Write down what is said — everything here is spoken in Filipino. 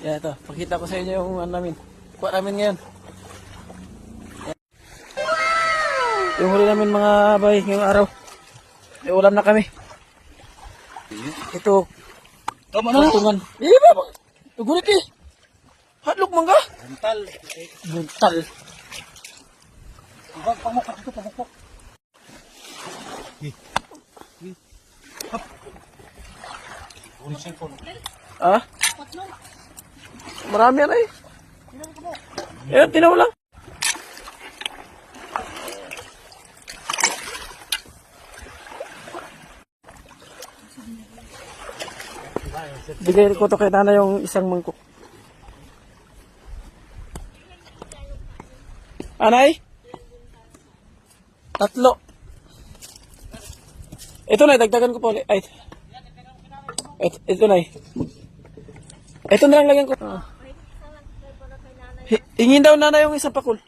Yan ito, pakita ko sa inyo yung ano namin. Kuha namin ngayon. Yan. Yung huli namin mga bay, ngayong araw. May ulam na kami. Ito. Tama na. Tungan. Ba? Tugunit eh. Hatlok mangga. Buntal. Buntal. Pamukok ito, pamukok. Ah? Marami yan eh. Ayan, tinaw lang. Bigay ko to kay nanay yung isang mangkok. Anay? 3. Ito na, dagdagan ko po ulit. Ay. Ito na. Ito na lang lagyan ko. Hingin daw nanay yung isang pakul.